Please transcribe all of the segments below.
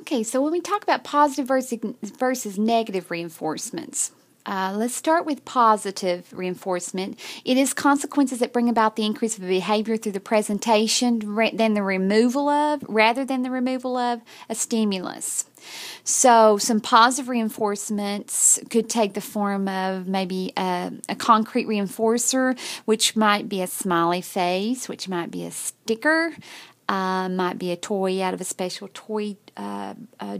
Okay, so when we talk about positive versus negative reinforcements, let's start with positive reinforcement. It is consequences that bring about the increase of behavior through the presentation rather than the removal of a stimulus. So some positive reinforcements could take the form of maybe a concrete reinforcer, which might be a smiley face, which might be a sticker, might be a toy out of a special toy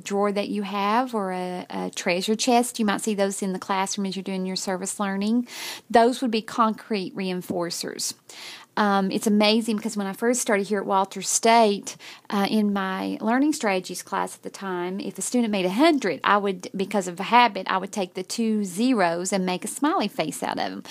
drawer that you have, or a treasure chest. You might see those in the classroom as you're doing your service learning. Those would be concrete reinforcers. It's amazing because when I first started here at Walters State, in my learning strategies class at the time, if a student made 100, I would, because of a habit, I would take the 2 zeros and make a smiley face out of them.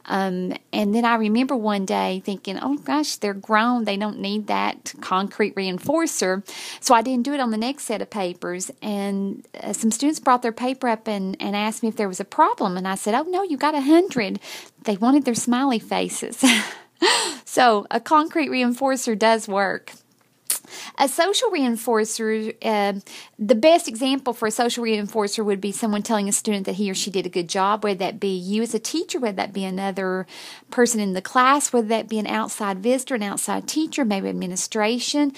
And then I remember one day thinking, oh gosh, they're grown. They don't need that concrete reinforcer. So I didn't do it on the next set of papers. And some students brought their paper up and asked me if there was a problem. And I said, oh no, you got 100. They wanted their smiley faces. So a concrete reinforcer does work. A social reinforcer, the best example for a social reinforcer would be someone telling a student that he or she did a good job, whether that be you as a teacher, whether that be another person in the class, whether that be an outside visitor, an outside teacher, maybe administration.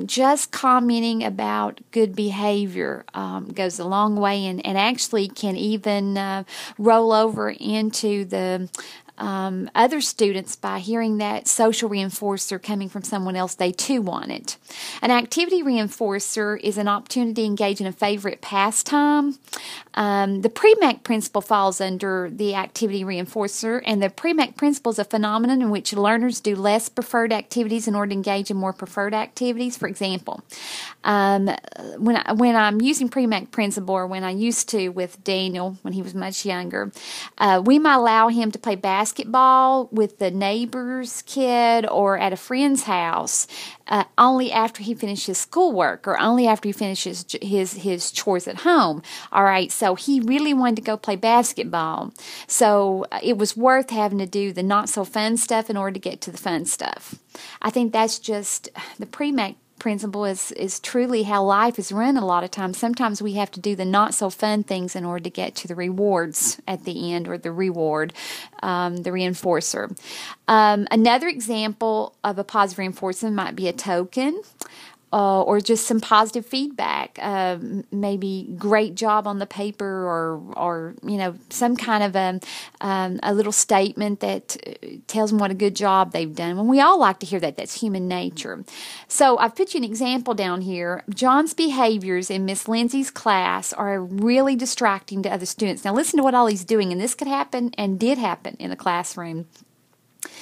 Just commenting about good behavior goes a long way and actually can even roll over into the other students by hearing that social reinforcer coming from someone else they too want it. An activity reinforcer is an opportunity to engage in a favorite pastime. The Premack principle falls under the activity reinforcer, and the Premack principle is a phenomenon in which learners do less preferred activities in order to engage in more preferred activities. For example, when I'm using Premack principle, or when I used to with Daniel when he was much younger, we might allow him to play basketball with the neighbor's kid or at a friend's house only after he finishes schoolwork, or only after he finishes his chores at home. All right, so he really wanted to go play basketball. So it was worth having to do the not so fun stuff in order to get to the fun stuff. I think that's just the Premack principle is truly how life is run a lot of times. Sometimes we have to do the not so fun things in order to get to the rewards at the end, or the reward, the reinforcer. Another example of a positive reinforcement might be a token. Or just some positive feedback, maybe great job on the paper, or some kind of a little statement that tells them what a good job they've done. And we all like to hear that. That's human nature. So I've put you an example down here. John's behaviors in Miss Lindsay's class are really distracting to other students. Now listen to what all he's doing, and this could happen and did happen in a classroom.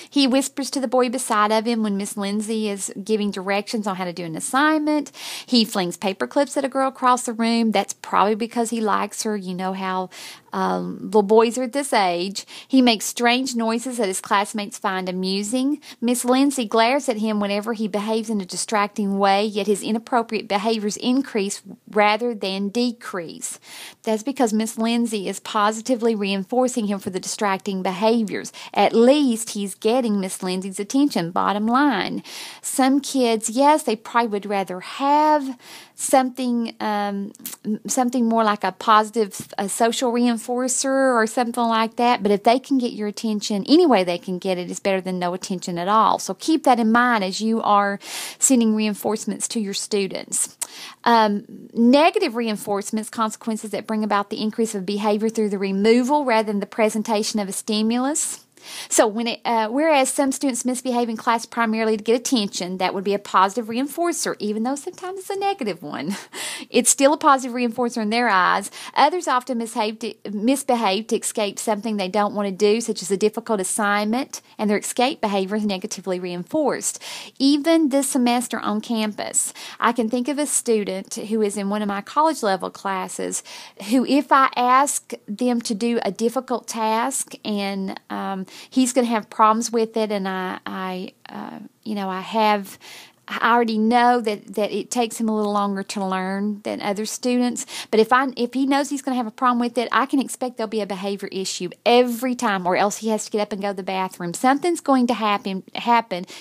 He whispers to the boy beside of him when Miss Lindsay is giving directions on how to do an assignment. He flings paper clips at a girl across the room. That's probably because he likes her. You know how little boys are at this age. He makes strange noises that his classmates find amusing. Miss Lindsay glares at him whenever he behaves in a distracting way, yet his inappropriate behaviors increase rather than decrease. That's because Miss Lindsay is positively reinforcing him for the distracting behaviors. At least he's getting Miss Lindsay's attention, bottom line. Some kids, yes, they probably would rather have something more like a positive social reinforcer or something like that. But if they can get your attention any way they can get it, it's better than no attention at all. So keep that in mind as you are sending reinforcements to your students. Negative reinforcements, consequences that bring about the increase of behavior through the removal rather than the presentation of a stimulus. So whereas some students misbehave in class primarily to get attention, that would be a positive reinforcer, even though sometimes it's a negative one. It's still a positive reinforcer in their eyes. Others often misbehave to escape something they don't want to do, such as a difficult assignment, and their escape behavior is negatively reinforced. Even this semester on campus, I can think of a student who is in one of my college level classes who, if I ask them to do a difficult task and he's going to have problems with it, and I have I already know that it takes him a little longer to learn than other students. But if he knows he's going to have a problem with it, I can expect there'll be a behavior issue every time, or else he has to get up and go to the bathroom. Something's going to happen.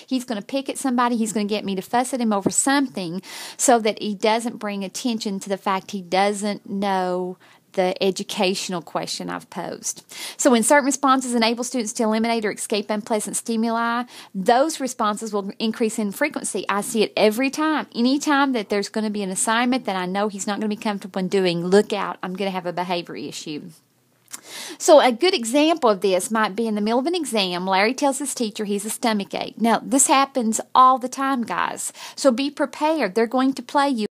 He's going to pick at somebody. He's going to get me to fuss at him over something, so that he doesn't bring attention to the fact he doesn't know the educational question I've posed. So when certain responses enable students to eliminate or escape unpleasant stimuli, those responses will increase in frequency. I see it every time. Anytime that there's going to be an assignment that I know he's not going to be comfortable in doing, look out, I'm going to have a behavior issue. So a good example of this might be in the middle of an exam, Larry tells his teacher he's a stomachache. Now, this happens all the time, guys. So be prepared. They're going to play you